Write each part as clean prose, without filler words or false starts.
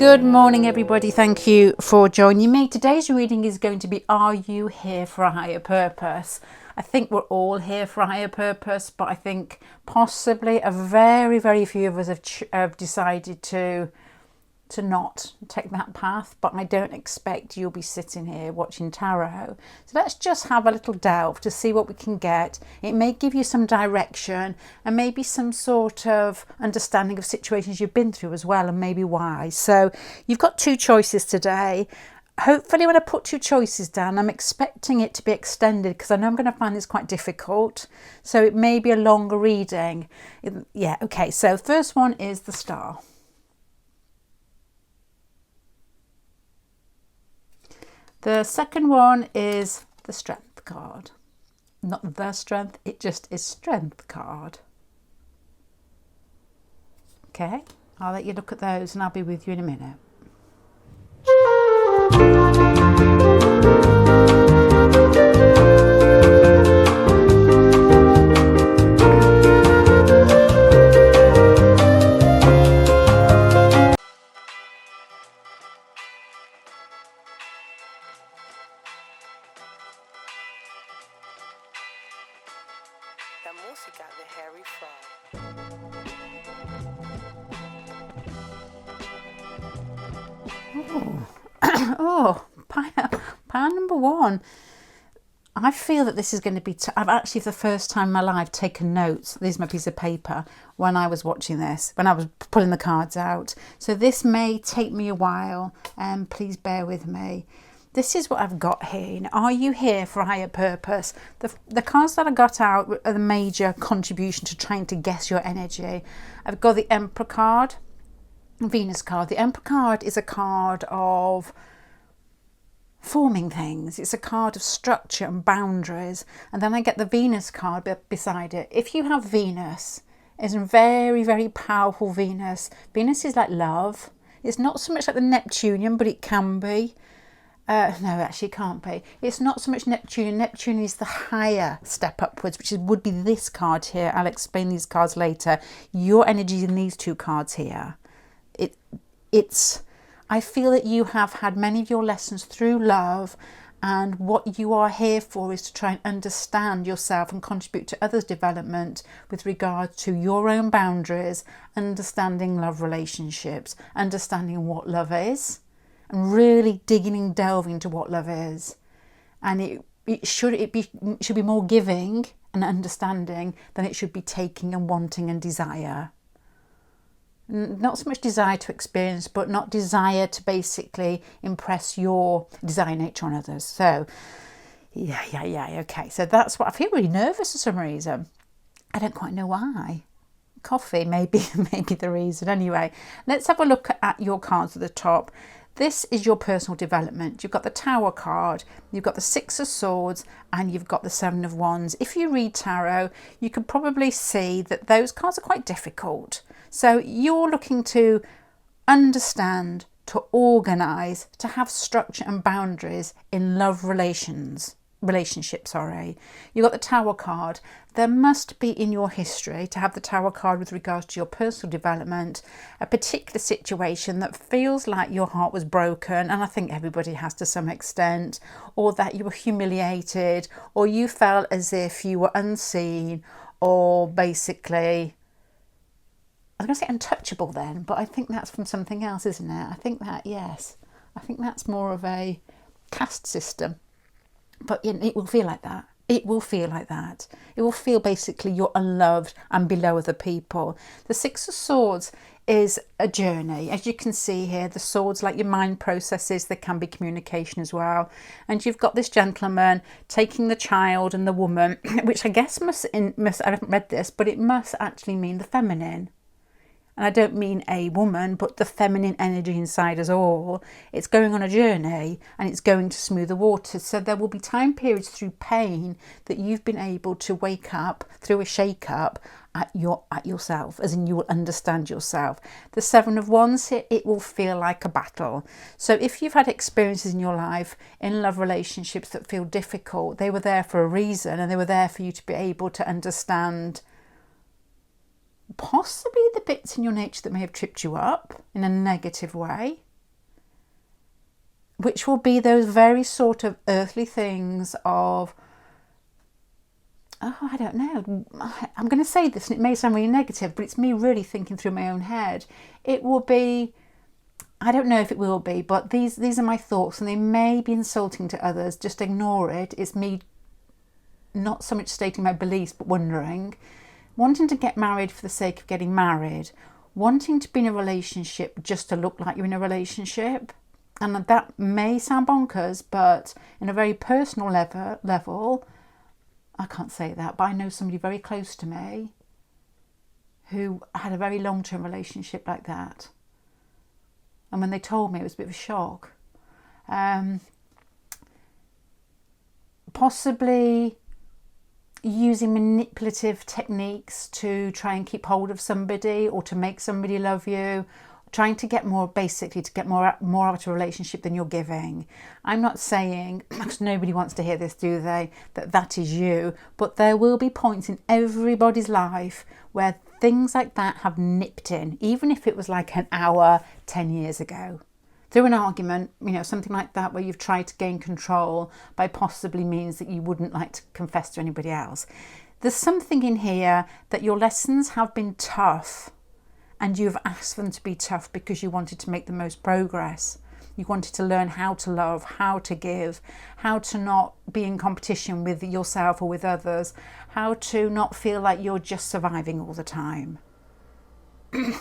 Good morning, everybody. Thank you for joining me. Today's reading is going to be, are you here for a higher purpose? I think we're all here for a higher purpose, but I think possibly a very, very few of us have decided to not take that path, but I don't expect you'll be sitting here watching tarot. So let's just have a little delve to see what we can get. It may give you some direction and maybe some sort of understanding of situations you've been through as well, and maybe why. So you've got two choices today. Hopefully when I put two choices down, I'm expecting it to be extended because I know I'm going to find this quite difficult. So it may be a longer reading. Yeah, okay. So first one is the Star. The second one is the Strength card. Not the Strength, it just is Strength card. Okay, I'll let you look at those and I'll be with you in a minute. Oh, pile number one. I feel that this is going to be... I've actually, for the first time in my life, taken notes. There's my piece of paper when I was watching this, when I was pulling the cards out. So this may take me a while, and please bear with me. This is what I've got here. Are you here for a higher purpose? The cards that I got out are the major contribution to trying to guess your energy. I've got the Emperor card, Venus card. The Emperor card is a card of forming things. It's a card of structure and boundaries. And then I get the Venus card beside it. If you have Venus, it's a very, very powerful Venus. Venus is like love. It's not so much like the Neptunian, but it can be. No, actually it can't be. It's not so much Neptunian. Neptune is the higher step upwards, which would be this card here. I'll explain these cards later. Your energy in these two cards here. I feel that you have had many of your lessons through love, and what you are here for is to try and understand yourself and contribute to others' development with regard to your own boundaries, understanding love relationships, understanding what love is, and really digging and delving into what love is. And it should be more giving and understanding than it should be taking and wanting and desire. Not so much desire to experience, but not desire to basically impress your desire nature on others. So yeah, okay. So that's what I feel. Really nervous for some reason. I don't quite know why. Coffee maybe the reason. Anyway, let's have a look at your cards at the top. This is your personal development. You've got the Tower card, you've got the Six of Swords, and you've got the Seven of Wands. If you read tarot, you can probably see that those cards are quite difficult. So you're looking to understand, to organise, to have structure and boundaries in love relationships. You've got the Tower card. There must be in your history, to have the Tower card with regards to your personal development, a particular situation that feels like your heart was broken, and I think everybody has to some extent, or that you were humiliated, or you felt as if you were unseen, or basically, I was going to say untouchable then, but I think that's from something else, isn't it? I think that's more of a caste system. But it will feel like that. It will feel like that. It will feel basically you're unloved and below other people. The Six of Swords is a journey. As you can see here, the swords, like your mind processes, there can be communication as well. And you've got this gentleman taking the child and the woman, which I guess must I haven't read this, but it must actually mean the feminine. And I don't mean a woman, but the feminine energy inside us all. It's going on a journey and it's going to smoother waters. So there will be time periods through pain that you've been able to wake up through a shake up at yourself, as in you will understand yourself. The Seven of Wands here, it will feel like a battle. So if you've had experiences in your life, in love relationships that feel difficult, they were there for a reason, and they were there for you to be able to understand possibly the bits in your nature that may have tripped you up in a negative way. which will be those very sort of earthly things of, oh, I don't know, I'm going to say this and it may sound really negative, but it's me really thinking through my own head. It will be, I don't know if it will be, but these are my thoughts, and they may be insulting to others. Just ignore it. It's me not so much stating my beliefs, but wondering, wanting to get married for the sake of getting married, wanting to be in a relationship just to look like you're in a relationship. And that may sound bonkers, but in a very personal level, I can't say that, but I know somebody very close to me who had a very long-term relationship like that. And when they told me, it was a bit of a shock. Possibly using manipulative techniques to try and keep hold of somebody or to make somebody love you, trying to get more, basically to get more out of a relationship than you're giving. I'm not saying, because nobody wants to hear this, do they, that is you, but there will be points in everybody's life where things like that have nipped in, even if it was like an hour 10 years ago. Through an argument, something like that, where you've tried to gain control by possibly means that you wouldn't like to confess to anybody else. There's something in here that your lessons have been tough, and you've asked them to be tough because you wanted to make the most progress. You wanted to learn how to love, how to give, how to not be in competition with yourself or with others, how to not feel like you're just surviving all the time,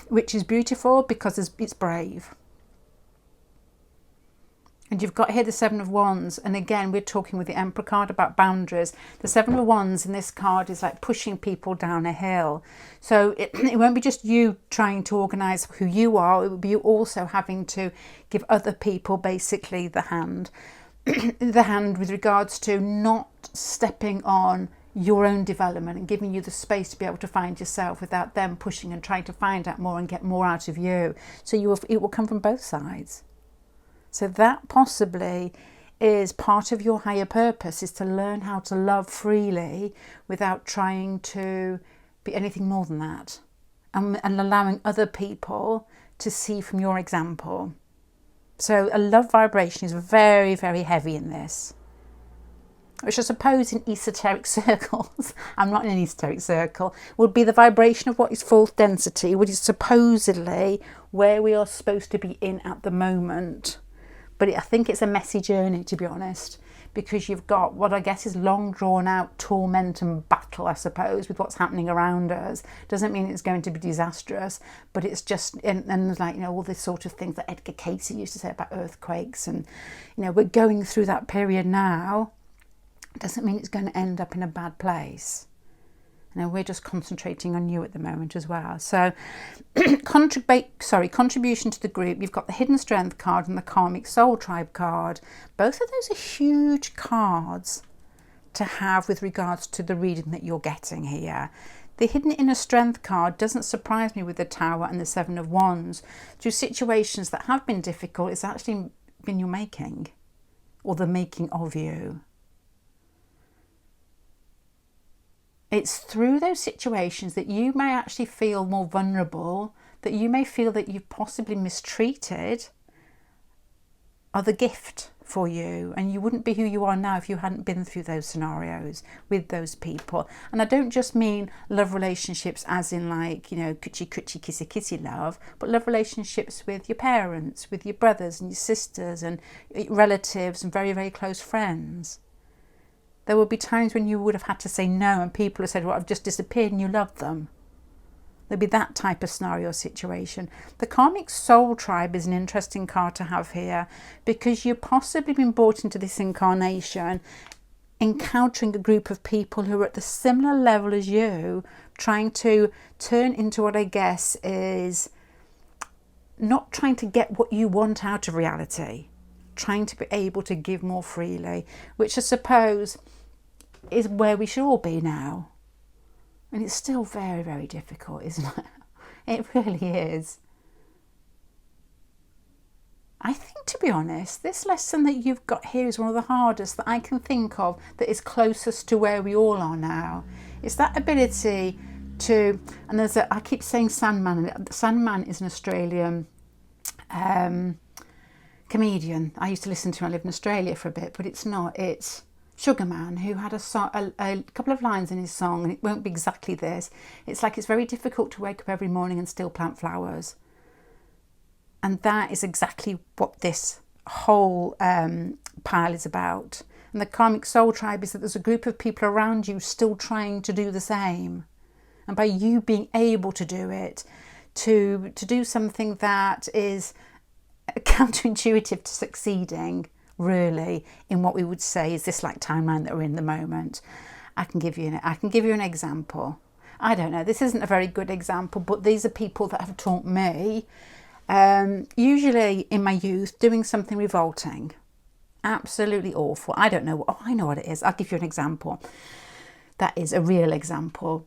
which is beautiful because it's brave. And you've got here the Seven of Wands. And again, we're talking with the Emperor card about boundaries. The Seven of Wands in this card is like pushing people down a hill. So it won't be just you trying to organise who you are. It will be you also having to give other people basically the hand. The hand with regards to not stepping on your own development and giving you the space to be able to find yourself without them pushing and trying to find out more and get more out of you. So it will come from both sides. So that possibly is part of your higher purpose, is to learn how to love freely without trying to be anything more than that, and allowing other people to see from your example. So a love vibration is very, very heavy in this, which I suppose in esoteric circles, I'm not in an esoteric circle, would be the vibration of what is fourth density, which is supposedly where we are supposed to be in at the moment. But I think it's a messy journey, to be honest, because you've got what I guess is long drawn out torment and battle, I suppose, with what's happening around us. Doesn't mean it's going to be disastrous, but it's just, and like, all this sort of things that Edgar Cayce used to say about earthquakes, and, we're going through that period now. Doesn't mean it's going to end up in a bad place. We're just concentrating on you at the moment as well. So contribution to the group. You've got the Hidden Strength card and the Karmic Soul Tribe card. Both of those are huge cards to have with regards to the reading that you're getting here. The Hidden Inner Strength card doesn't surprise me with the Tower and the Seven of Wands. Through situations that have been difficult, it's actually been your making, or the making of you. It's through those situations that you may actually feel more vulnerable, that you may feel that you've possibly mistreated, are the gift for you. And you wouldn't be who you are now if you hadn't been through those scenarios with those people. And I don't just mean love relationships as in like, coochie, kissy, kissy love, but love relationships with your parents, with your brothers and your sisters and relatives and very, very close friends. There will be times when you would have had to say no and people have said, well, I've just disappeared, and you loved them. There'll be that type of scenario situation. The Karmic Soul Tribe is an interesting card to have here because you've possibly been brought into this incarnation encountering a group of people who are at the similar level as you, trying to turn into what I guess is not trying to get what you want out of reality, trying to be able to give more freely, which I suppose is where we should all be now. And it's still very, very difficult, isn't it? It really is. I think, to be honest, this lesson that you've got here is one of the hardest that I can think of, that is closest to where we all are now. It's that ability to, and I keep saying Sandman, and Sandman is an Australian comedian I used to listen to when I lived in Australia for a bit, but it's not. It's Sugar Man, who had a couple of lines in his song, and it won't be exactly this. It's like, it's very difficult to wake up every morning and still plant flowers. And that is exactly what this whole pile is about. And the karmic soul tribe is that there's a group of people around you still trying to do the same. And by you being able to do it, to do something that is counterintuitive to succeeding, really, in what we would say is this like timeline that we're in the moment. I can give you an example. I don't know, this isn't a very good example, but these are people that have taught me, usually in my youth, doing something revolting, absolutely awful. I don't know. Oh, I know what it is. I'll give you an example. That is a real example.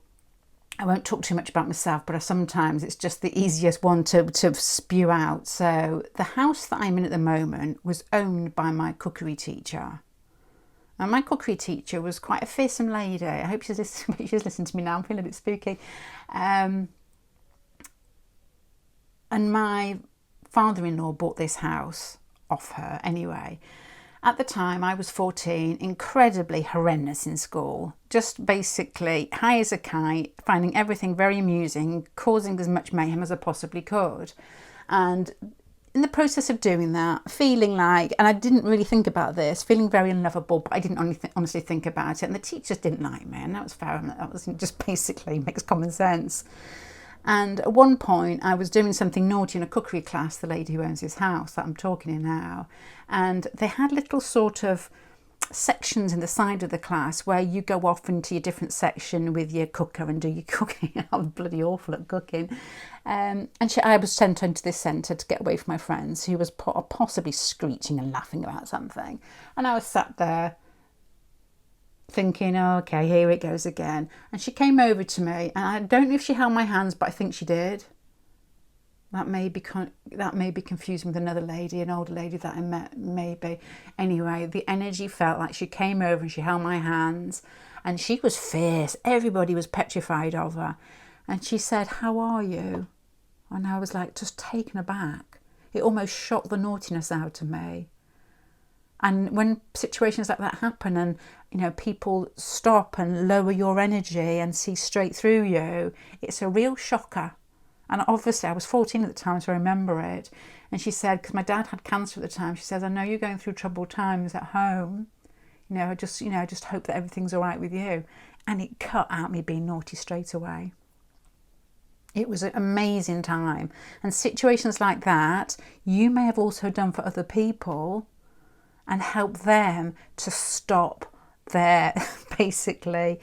I won't talk too much about myself, but sometimes it's just the easiest one to spew out. So the house that I'm in at the moment was owned by my cookery teacher. And my cookery teacher was quite a fearsome lady. I hope she's listening to me now. I'm feeling a bit spooky. And my father-in-law bought this house off her anyway. At the time, I was 14, incredibly horrendous in school, just basically high as a kite, finding everything very amusing, causing as much mayhem as I possibly could. And in the process of doing that, feeling like, and I didn't really think about this, feeling very unlovable, but I didn't honestly think about it. And the teachers didn't like me, and that was fair. That was just basically makes common sense. And at one point, I was doing something naughty in a cookery class, the lady who owns this house that I'm talking in now. And they had little sort of sections in the side of the class where you go off into your different section with your cooker and do your cooking. I was bloody awful at cooking. I was sent into this centre to get away from my friends, who was possibly screeching and laughing about something. And I was sat there thinking, oh, okay, here it goes again. And she came over to me, and I don't know if she held my hands, but I think she did. That may be confusing with another lady, an older lady that I met, maybe. Anyway, the energy felt like she came over and she held my hands, and she was fierce. Everybody was petrified of her. And she said, how are you? And I was like, just taken aback. It almost shocked the naughtiness out of me. And when situations like that happen, and people stop and lower your energy and see straight through you, it's a real shocker. And obviously I was 14 at the time, so I remember it. And she said, because my dad had cancer at the time, she says, I know you're going through troubled times at home. I just hope that everything's all right with you. And it cut out me being naughty straight away. It was an amazing time. And situations like that, you may have also done for other people, and help them to stop their basically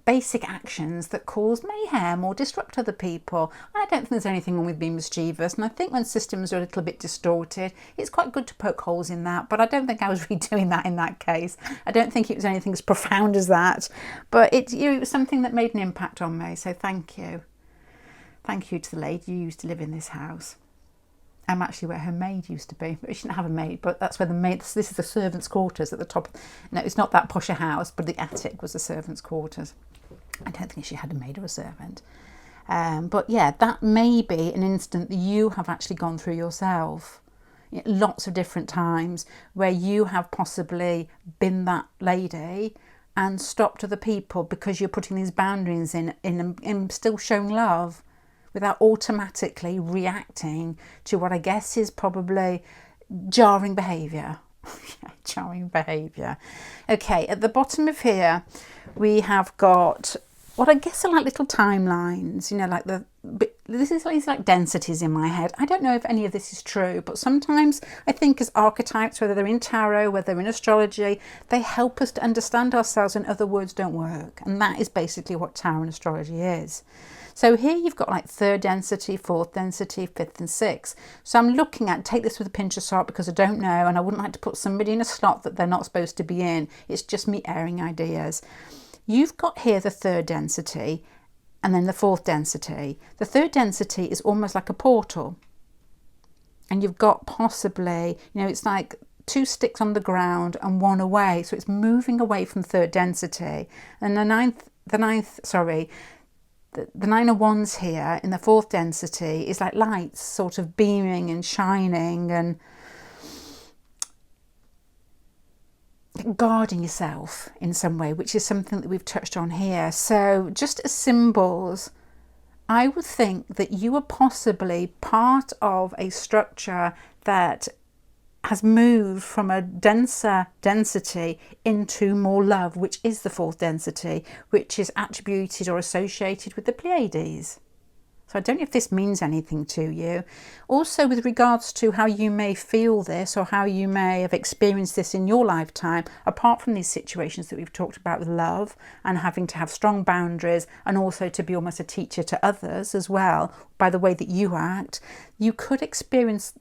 basic actions that cause mayhem or disrupt other people. I don't think there's anything wrong with being mischievous, and I think when systems are a little bit distorted, it's quite good to poke holes in that, but I don't think I was really doing that in that case. I don't think it was anything as profound as that, but it was something that made an impact on me, so thank you. Thank you to the lady who used to live in this house. I'm actually where her maid used to be. She didn't have a maid, but that's where the maid... This is the servants' quarters at the top. No, it's not that posh a house, but the attic was the servants' quarters. I don't think she had a maid or a servant. But yeah, that may be an instant that you have actually gone through yourself. Lots of different times where you have possibly been that lady and stopped other people because you're putting these boundaries in still showing love, without automatically reacting to what I guess is probably jarring behaviour. Jarring behaviour. Okay, at the bottom of here, we have got what I guess are like little timelines, like this is like densities in my head. I don't know if any of this is true, but sometimes I think as archetypes, whether they're in tarot, whether they're in astrology, they help us to understand ourselves and other words don't work. And that is basically what tarot and astrology is. So here you've got like third density, fourth density, fifth and sixth. So I'm looking at, take this with a pinch of salt because I don't know, and I wouldn't like to put somebody in a slot that they're not supposed to be in. It's just me airing ideas. You've got here the third density and then the fourth density. The third density is almost like a portal. And you've got possibly, it's like 2 sticks on the ground and 1 away. So it's moving away from third density. And the ninth, the Nine of Wands here in the fourth density is like lights sort of beaming and shining and guarding yourself in some way, which is something that we've touched on here. So just as symbols, I would think that you are possibly part of a structure that has moved from a denser density into more love, which is the fourth density, which is attributed or associated with the Pleiades. So I don't know if this means anything to you. Also, with regards to how you may feel this or how you may have experienced this in your lifetime, apart from these situations that we've talked about with love and having to have strong boundaries and also to be almost a teacher to others as well by the way that you act, you could experience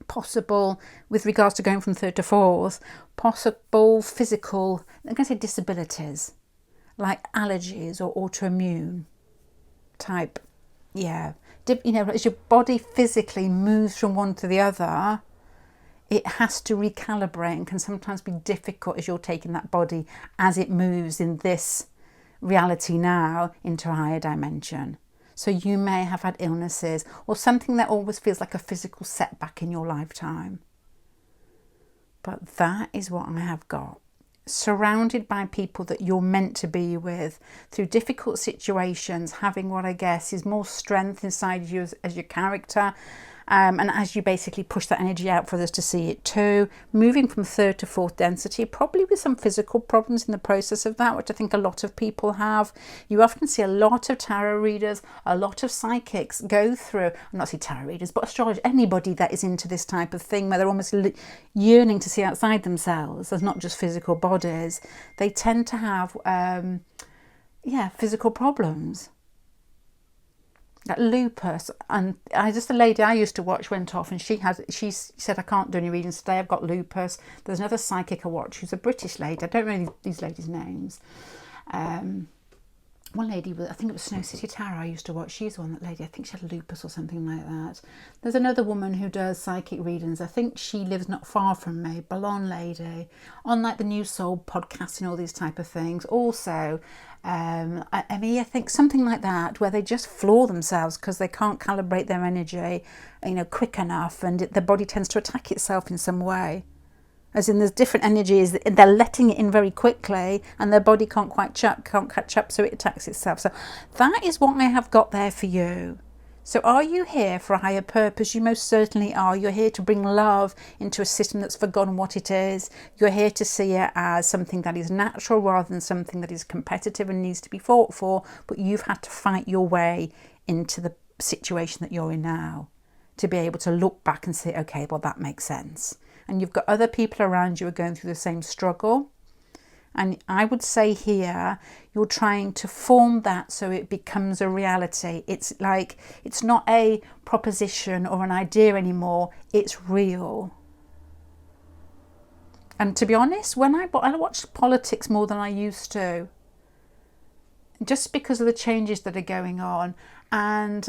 possible, with regards to going from third to fourth, possible physical, I'm going to say disabilities, like allergies or autoimmune type, as your body physically moves from one to the other, it has to recalibrate and can sometimes be difficult as you're taking that body as it moves in this reality now into a higher dimension. So you may have had illnesses or something that always feels like a physical setback in your lifetime. But that is what I have got. Surrounded by people that you're meant to be with through difficult situations, having what I guess is more strength inside you as your character, and as you basically push that energy out for others to see it too, moving from third to fourth density, probably with some physical problems in the process of that, which I think a lot of people have. You often see a lot of tarot readers, a lot of psychics go through, I'm not saying tarot readers, but astrology, anybody that is into this type of thing where they're almost yearning to see outside themselves as not just physical bodies, they tend to have physical problems. Like lupus, and a lady I used to watch went off and she said, I can't do any readings today, I've got lupus. There's another psychic I watch who's a British lady, I don't know these ladies' names. One lady, I think it was Snow City Tarot I used to watch, she's one, that lady, I think she had lupus or something like that. There's another woman who does psychic readings, I think she lives not far from me, blonde lady, on like the New Soul podcast and all these type of things. Also, I think something like that, where they just floor themselves because they can't calibrate their energy, quick enough, and the body tends to attack itself in some way. As in, there's different energies, they're letting it in very quickly and their body can't catch up, so it attacks itself. So that is what I have got there for you. So are you here for a higher purpose? You most certainly are. You're here to bring love into a system that's forgotten what it is. You're here to see it as something that is natural rather than something that is competitive and needs to be fought for, but you've had to fight your way into the situation that you're in now to be able to look back and say, okay, well, that makes sense. And you've got other people around you who are going through the same struggle. And I would say here, you're trying to form that so it becomes a reality. It's like, it's not a proposition or an idea anymore. It's real. And to be honest, when I watch politics more than I used to, just because of the changes that are going on. And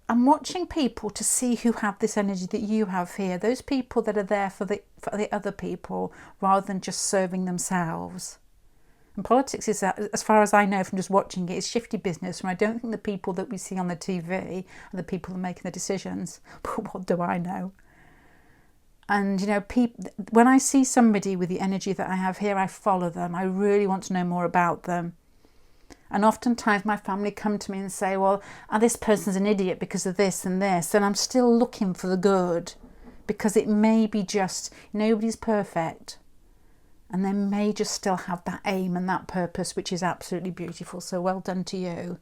I'm watching people to see who have this energy that you have here. Those people that are there for the other people rather than just serving themselves. And politics is, as far as I know from just watching it, is shifty business. And I don't think the people that we see on the TV are the people that are making the decisions. But what do I know? And, when I see somebody with the energy that I have here, I follow them. I really want to know more about them. And oftentimes my family come to me and say, well, this person's an idiot because of this and this. And I'm still looking for the good, because it may be just nobody's perfect. And they may just still have that aim and that purpose, which is absolutely beautiful. So well done to you.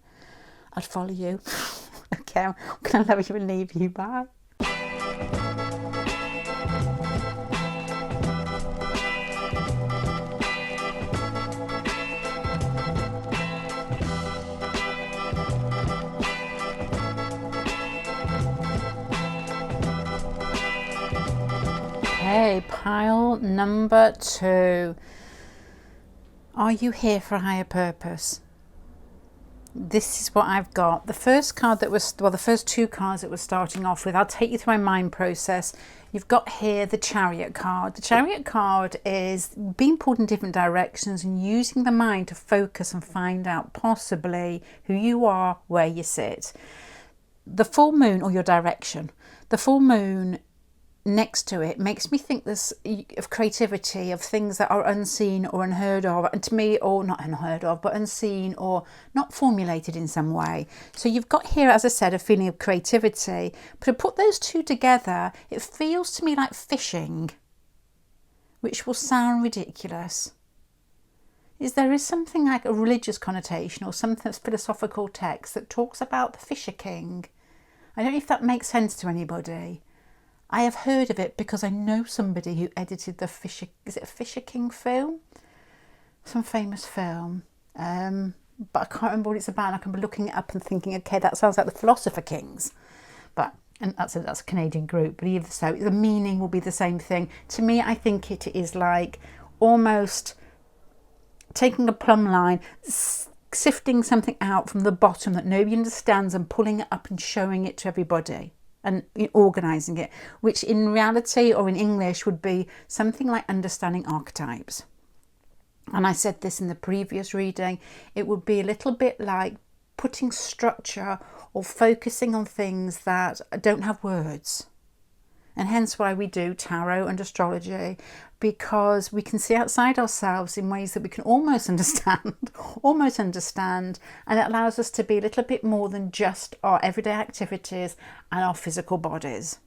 I'd follow you. Okay, I'm going to love you and leave you. Bye. Okay, pile number 2. Are you here for a higher purpose? This is what I've got. The first card that was, well, the first two cards that we're starting off with, I'll take you through my mind process. You've got here the Chariot card. The Chariot card is being pulled in different directions and using the mind to focus and find out possibly who you are, where you sit. The full moon, or your direction. The full moon next to it makes me think this of creativity, of things that are unseen or unheard of, and to me, or not unheard of, but unseen or not formulated in some way. So you've got here, as I said, a feeling of creativity, but to put those two together, it feels to me like fishing, which will sound ridiculous. There is something like a religious connotation or something that's philosophical text that talks about the Fisher King. I don't know if that makes sense to anybody. I have heard of it because I know somebody who edited the Fisher, is it a Fisher King film? Some famous film. But I can't remember what it's about. I can be looking it up and thinking, okay, that sounds like the Philosopher Kings. And that's a Canadian group, but either so, the meaning will be the same thing. To me, I think it is like almost taking a plumb line, sifting something out from the bottom that nobody understands and pulling it up and showing it to everybody. And organising it, which in reality or in English would be something like understanding archetypes. And I said this in the previous reading, it would be a little bit like putting structure or focusing on things that don't have words. And hence why we do tarot and astrology, because we can see outside ourselves in ways that we can almost understand, and it allows us to be a little bit more than just our everyday activities and our physical bodies.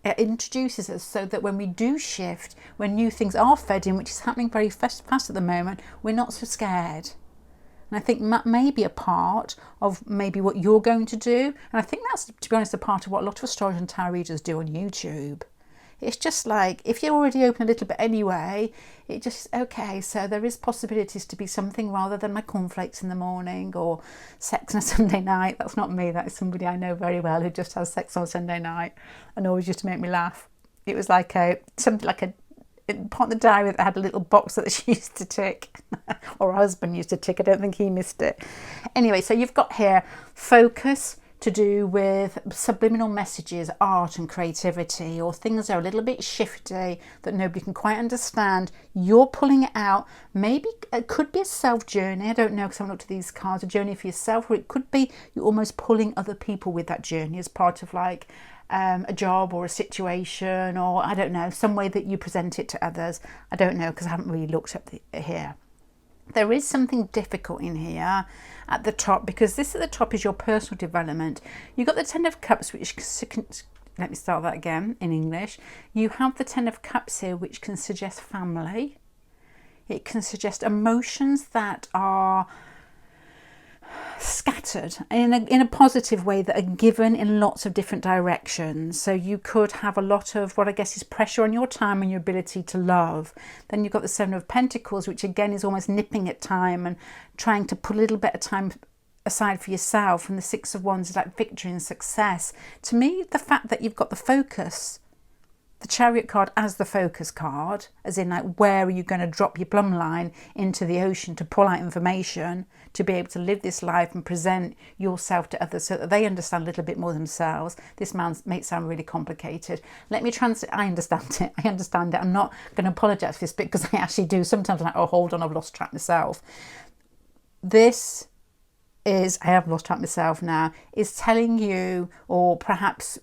It introduces us so that when we do shift, when new things are fed in, which is happening very fast at the moment, we're not so scared. And I think that may be a part of maybe what you're going to do. And I think that's, to be honest, a part of what a lot of astrology and tarot readers do on YouTube. It's just like, if you're already open a little bit anyway, it just, okay, so there is possibilities to be something rather than my cornflakes in the morning or sex on a Sunday night. That's not me. That is somebody I know very well who just has sex on a Sunday night and always used to make me laugh. It was like something like a part of the diary that had a little box that she used to tick, or her husband used to tick. I don't think he missed it. Anyway, so you've got here focus to do with subliminal messages, art and creativity, or things that are a little bit shifty that nobody can quite understand. You're pulling it out. Maybe it could be a self journey. I don't know, because I haven't looked at these cards. A journey for yourself, or it could be you're almost pulling other people with that journey as part of like a job or a situation, or I don't know, some way that you present it to others. I don't know, because I haven't really looked at here. There is something difficult in here at the top, because this at the top is your personal development. You've got the Ten of Cups, which let me start that again in English. You have the Ten of Cups here, which can suggest family. It can suggest emotions that are scattered in a positive way, that are given in lots of different directions. So you could have a lot of what I guess is pressure on your time and your ability to love. Then you've got the Seven of Pentacles, which again is almost nipping at time and trying to put a little bit of time aside for yourself. And the Six of Wands is like victory and success. To me, the fact that you've got the focus, the Chariot card as the focus card, as in like, where are you going to drop your plumb line into the ocean to pull out information to be able to live this life and present yourself to others so that they understand a little bit more themselves. This may sound really complicated. Let me translate. I understand it. I'm not going to apologise for this bit, because I actually do. Sometimes I'm like, oh, hold on, I've lost track myself. This is, I have lost track myself now, is telling you, or perhaps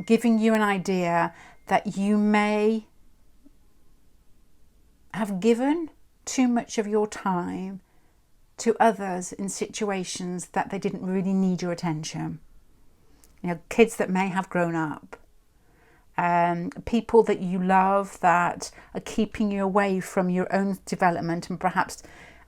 giving you an idea that you may have given too much of your time to others in situations that they didn't really need your attention. You know, kids that may have grown up, people that you love that are keeping you away from your own development and perhaps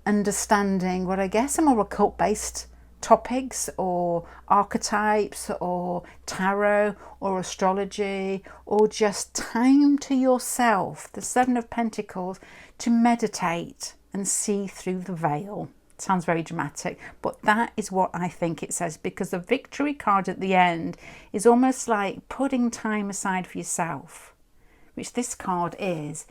understanding what I guess are more occult-based topics or archetypes or tarot or astrology, or just time to yourself, the Seven of Pentacles, to meditate and see through the veil. It sounds very dramatic, but that is what I think it says, because the Victory card at the end is almost like putting time aside for yourself, which this card is.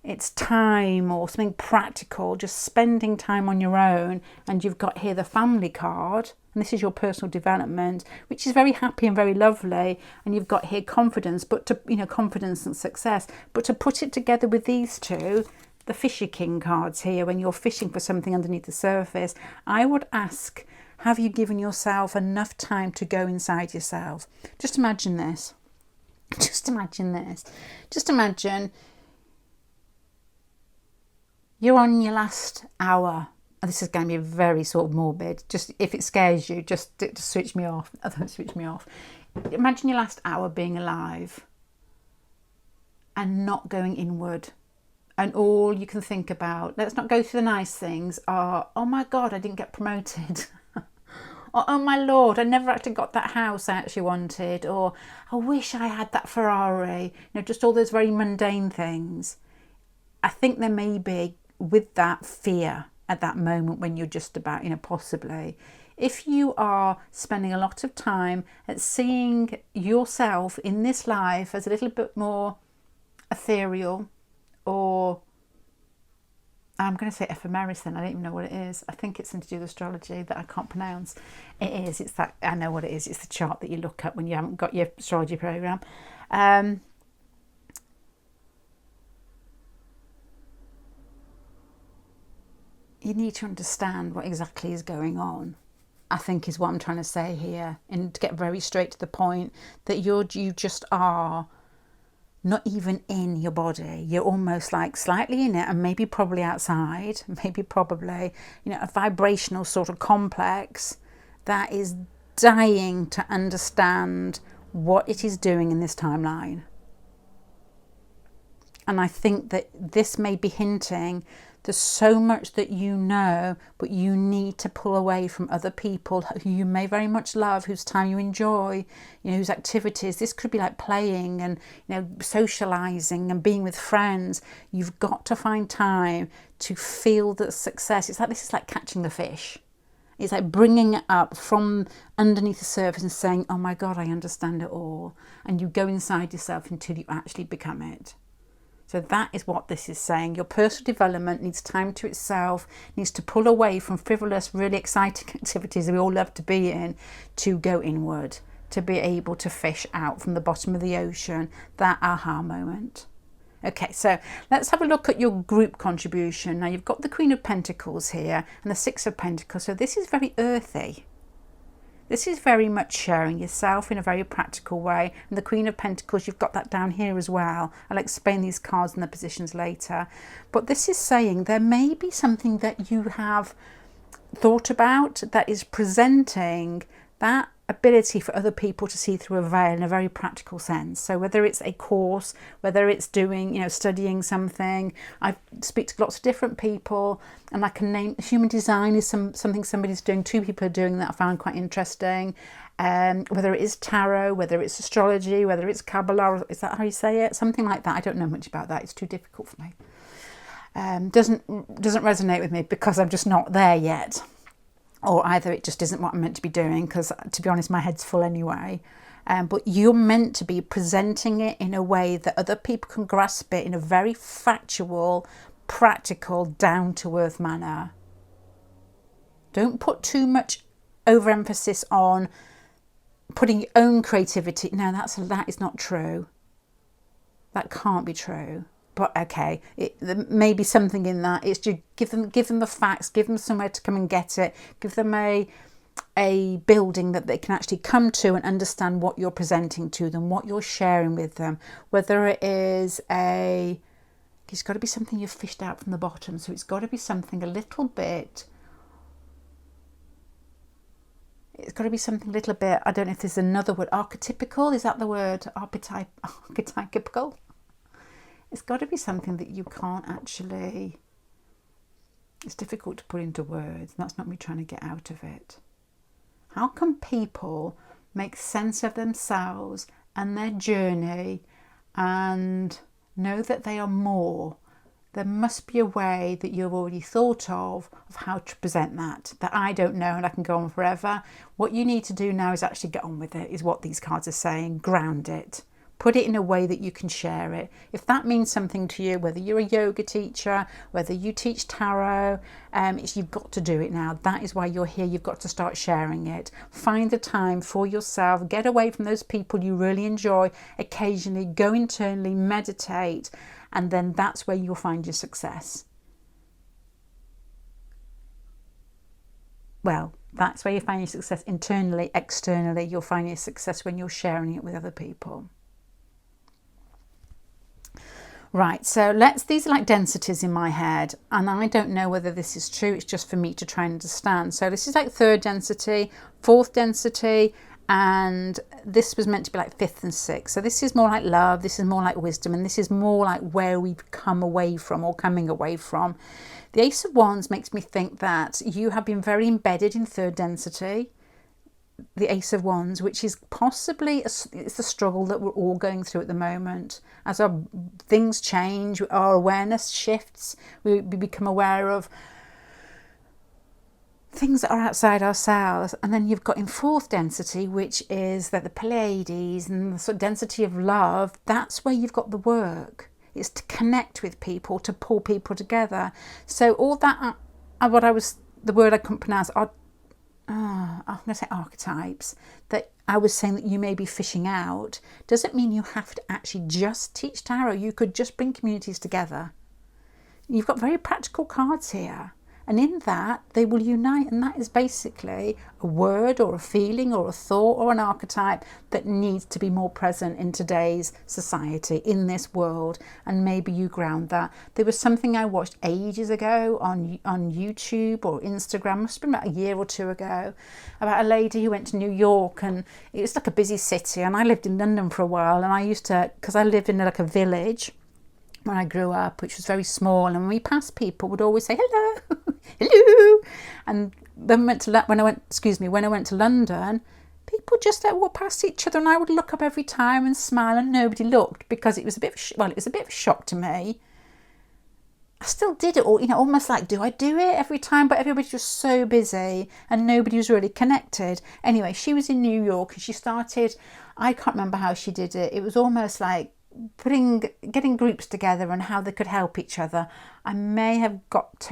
it's time or something practical, just spending time on your own. And you've got here the family card, and this is your personal development, which is very happy and very lovely. And you've got here confidence, but to, you know, confidence and success, but to put it together with these two, the Fisher King cards here, when you're fishing for something underneath the surface, I would ask, have you given yourself enough time to go inside yourself? Just imagine this. Just imagine this. Just imagine you're on your last hour. This is going to be very sort of morbid. Just if it scares you, just switch me off. Don't switch me off. Imagine your last hour being alive and not going inward. And all you can think about, let's not go through the nice things, are, oh my God, I didn't get promoted. Or, oh my Lord, I never actually got that house I actually wanted. Or, I wish I had that Ferrari. You know, just all those very mundane things. I think there may be, with that, fear at that moment when you're just about, you know, possibly. If you are spending a lot of time at seeing yourself in this life as a little bit more ethereal, or I'm going to say ephemeris then, I don't even know what it is. I think it's something to do with astrology that I can't pronounce. It is, it's that, I know what it is. It's the chart that you look at when you haven't got your astrology program. You need to understand what exactly is going on, I think is what I'm trying to say here. And to get very straight to the point, that you just are not even in your body. You're almost like slightly in it, and maybe probably outside, maybe probably, you know, a vibrational sort of complex that is dying to understand what it is doing in this timeline. And I think that this may be hinting there's so much that you know, but you need to pull away from other people who you may very much love, whose time you enjoy, you know, whose activities. This could be like playing and, you know, socializing and being with friends. You've got to find time to feel the success. It's like, this is like catching the fish. It's like bringing it up from underneath the surface and saying, oh my God, I understand it all. And you go inside yourself until you actually become it. So that is what this is saying. Your personal development needs time to itself, needs to pull away from frivolous, really exciting activities that we all love to be in, to go inward, to be able to fish out from the bottom of the ocean, that aha moment. Okay, so let's have a look at your group contribution. Now you've got the Queen of Pentacles here and the Six of Pentacles. So this is very earthy. This is very much sharing yourself in a very practical way. And the Queen of Pentacles, you've got that down here as well. I'll explain these cards and the positions later. But this is saying there may be something that you have thought about that is presenting that ability for other people to see through a veil in a very practical sense. So whether it's a course, whether it's doing, you know, studying something. I speak to lots of different people, and I can name human design is something somebody's doing. Two people are doing that I found quite interesting. Whether it is tarot, whether it's astrology, whether it's Kabbalah, is that how you say it? Something like that. I don't know much about that. It's too difficult for me. Doesn't resonate with me because I'm just not there yet. Or either it just isn't what I'm meant to be doing, because to be honest, my head's full anyway. But you're meant to be presenting it in a way that other people can grasp it in a very factual, practical, down-to-earth manner. Don't put too much overemphasis on putting your own creativity. No, that is not true. That can't be true. But okay, there may be something in that. It's to give them the facts, give them somewhere to come and get it, give them a building that they can actually come to and understand what you're presenting to them, what you're sharing with them. Whether it is it's got to be something you've fished out from the bottom. So it's got to be something a little bit. It's got to be something a little bit. I don't know if there's another word. Archetypical, is that the word? Archetypical. It's got to be something that you can't actually, it's difficult to put into words. That's not me trying to get out of it. How can people make sense of themselves and their journey and know that they are more? There must be a way that you've already thought of how to present that I don't know, and I can go on forever. What you need to do now is actually get on with it, is what these cards are saying. Ground it. Put it in a way that you can share it. If that means something to you, whether you're a yoga teacher, whether you teach tarot, you've got to do it now. That is why you're here. You've got to start sharing it. Find the time for yourself. Get away from those people you really enjoy. Occasionally go internally, meditate, and then that's where you'll find your success. Well, that's where you find your success internally. Externally, you'll find your success when you're sharing it with other people. Right, so these are like densities in my head, and I don't know whether this is true. It's just for me to try and understand. So this is like third density, fourth density, and this was meant to be like fifth and sixth. So this is more like love, this is more like wisdom, and this is more like where we've come away from or coming away from. The Ace of Wands makes me think that you have been very embedded in third density, the Ace of Wands, which is possibly it's the struggle that we're all going through at the moment. As our things change, our awareness shifts, we become aware of things that are outside ourselves. And then you've got in fourth density, which is that the Pleiades and the sort of density of love. That's where you've got the work. It's to connect with people, to pull people together. So all that, the word I couldn't pronounce, I'm going to say archetypes, that I was saying that you may be fishing out, doesn't mean you have to actually just teach tarot. You could just bring communities together. You've got very practical cards here. And in that, they will unite. And that is basically a word or a feeling or a thought or an archetype that needs to be more present in today's society, in this world. And maybe you ground that. There was something I watched ages ago on YouTube or Instagram, must have been about a year or two ago, about a lady who went to New York, and it was like a busy city. And I lived in London for a while, and I used to, because I lived in like a village when I grew up, which was very small, and when we passed people would always say hello, hello. And then when I went to London, people just walk past each other, and I would look up every time and smile, and nobody looked, because it was a bit of a shock to me. I still did it all, almost like, do I do it every time? But everybody's just so busy and nobody was really connected. Anyway, she was in New York, and she started, I can't remember how she did it. It was almost like getting groups together and how they could help each other. I may have got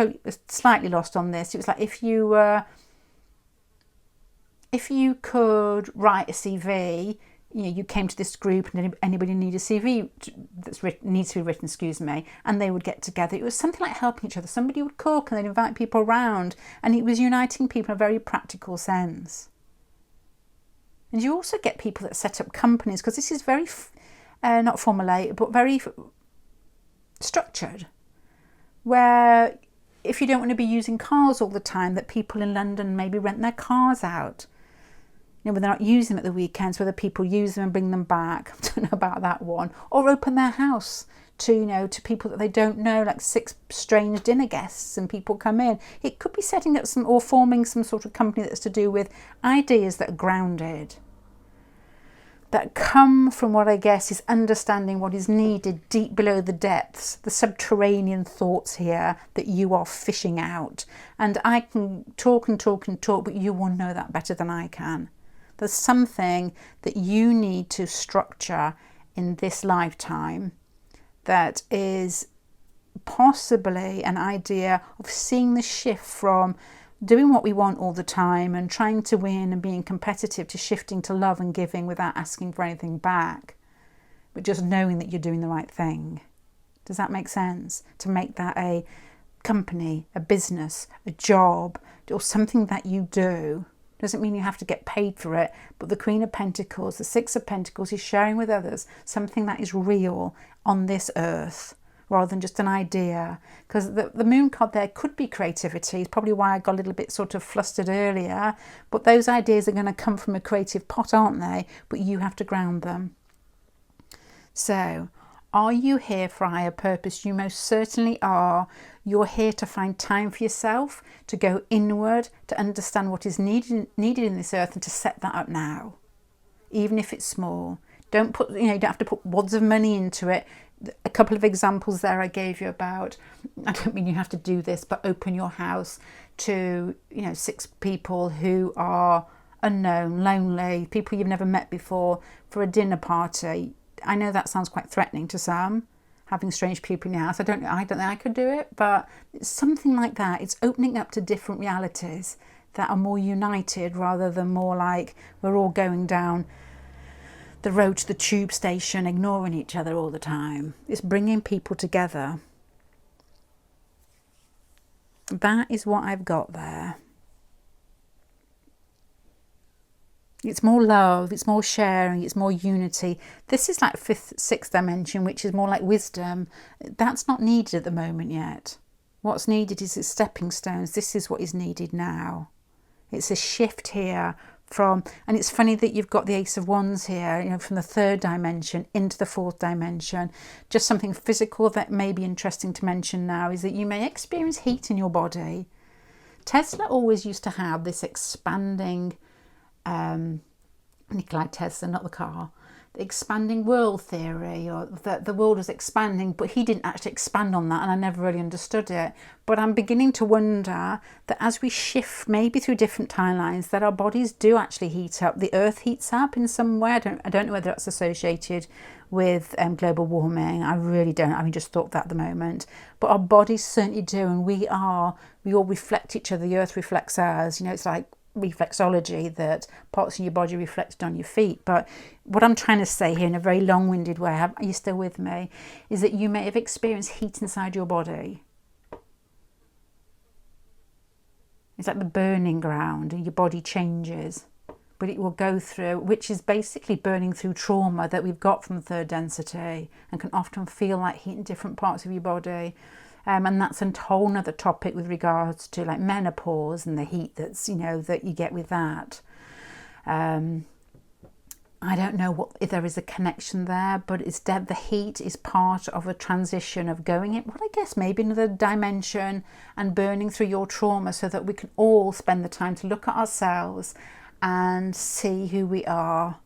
slightly lost on this. It was like if you could write a CV, you came to this group, and anybody need a CV needs to be written, and they would get together. It was something like helping each other. Somebody would cook and they'd invite people around, and it was uniting people in a very practical sense. And you also get people that set up companies, because this is very not formulaic, but very structured, where if you don't want to be using cars all the time, that people in London maybe rent their cars out, when they're not using them at the weekends, whether people use them and bring them back. I don't know about that one. Or open their house to people that they don't know, like 6 strange dinner guests, and people come in. It could be setting up or forming some sort of company that's to do with ideas that are grounded, that come from what I guess is understanding what is needed deep below the depths, the subterranean thoughts here that you are fishing out. And I can talk and talk and talk, but you will know that better than I can. There's something that you need to structure in this lifetime that is possibly an idea of seeing the shift from doing what we want all the time and trying to win and being competitive, to shifting to love and giving without asking for anything back, but just knowing that you're doing the right thing. Does that make sense? To make that a company, a business, a job, or something that you do. Doesn't mean you have to get paid for it, but the Queen of Pentacles, the Six of Pentacles, is sharing with others something that is real on this earth, rather than just an idea. Because the moon card there could be creativity. It's probably why I got a little bit sort of flustered earlier. But those ideas are going to come from a creative pot, aren't they? But you have to ground them. So, are you here for a higher purpose? You most certainly are. You're here to find time for yourself, to go inward, to understand what is needed in this earth, and to set that up now, even if it's small. You don't have to put wads of money into it. A couple of examples there I gave you about, I don't mean you have to do this, but open your house to 6 people who are unknown, lonely, people you've never met before, for a dinner party. I know that sounds quite threatening to some, having strange people in your house. I don't think I could do it, but it's something like that. It's opening up to different realities that are more united rather than more like we're all going down the road to the tube station ignoring each other all the time. It's bringing people together. That is what I've got there. It's more love, it's more sharing, it's more unity. This is like sixth dimension, which is more like wisdom. That's not needed at the moment yet. What's needed is its stepping stones. This is what is needed now. It's a shift here from, and it's funny that you've got the Ace of Wands here, you know, from the third dimension into the fourth dimension. Just something physical that may be interesting to mention now is that you may experience heat in your body. Tesla always used to have this expanding, Nikola Tesla, not the car, the expanding world theory, or that the world was expanding, but he didn't actually expand on that, and I never really understood it. But I'm beginning to wonder that as we shift, maybe through different timelines, that our bodies do actually heat up. The earth heats up in some way. I don't know whether that's associated with global warming. I really don't. I mean, just thought that at the moment. But our bodies certainly do, and we all reflect each other. The earth reflects ours. You know, it's like reflexology, that parts of your body reflected on your feet. But what I'm trying to say here in a very long-winded way, are you still with me, is that you may have experienced heat inside your body. It's like the burning ground, and your body changes, but it will go through, which is basically burning through trauma that we've got from third density, and can often feel like heat in different parts of your body. And that's a whole nother topic with regards to like menopause and the heat that's, you know, that you get with that. I don't know if there is a connection there, but it's the heat is part of a transition of going in, well, I guess maybe another dimension, and burning through your trauma, so that we can all spend the time to look at ourselves and see who we are.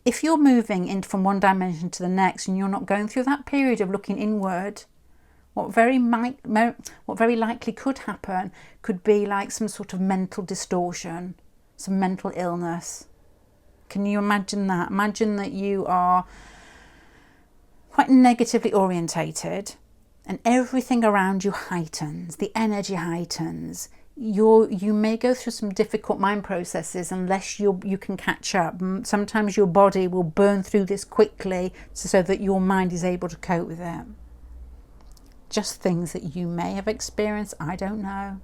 If you're moving from one dimension to the next and you're not going through that period of looking inward, what very likely could happen could be like some sort of mental distortion, some mental illness. Can you imagine that? Imagine that you are quite negatively orientated and everything around you heightens, the energy heightens. You may go through some difficult mind processes unless you can catch up. Sometimes your body will burn through this quickly so that your mind is able to cope with it. Just things that you may have experienced, I don't know.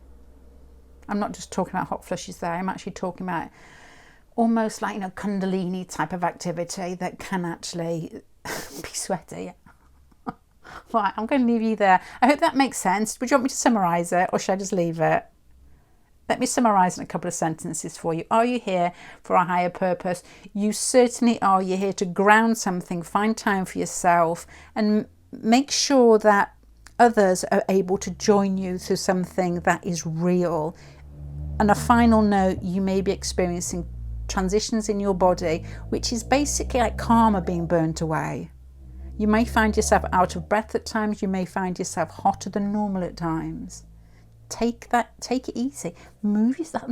I'm not just talking about hot flushes there, I'm actually talking about almost like, you know, Kundalini type of activity that can actually be sweaty. Right, I'm going to leave you there. I hope that makes sense. Would you want me to summarise it, or should I just leave it? Let me summarise in a couple of sentences for you. Are you here for a higher purpose? You certainly are. You're here to ground something, find time for yourself, and make sure that others are able to join you through something that is real. On a final note, you may be experiencing transitions in your body, which is basically like karma being burnt away. You may find yourself out of breath at times. You may find yourself hotter than normal at times. Take it easy. Move yourself.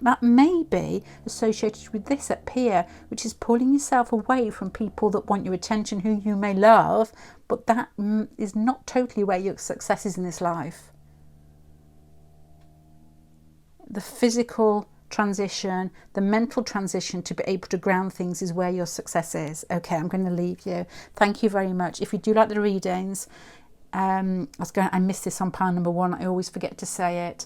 That may be associated with this up here, which is pulling yourself away from people that want your attention, who you may love, but that is not totally where your success is in this life. The physical transition, the mental transition to be able to ground things is where your success is. Okay, I'm going to leave you. Thank you very much. If you do like the readings, I missed this on pile number 1. I always forget to say it.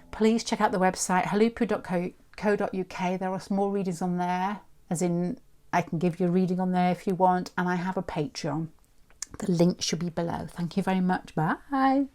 Please check out the website huluppu.co.uk. There are some more readings on there, as in I can give you a reading on there if you want, and I have a Patreon. The link should be below. Thank you very much. Bye.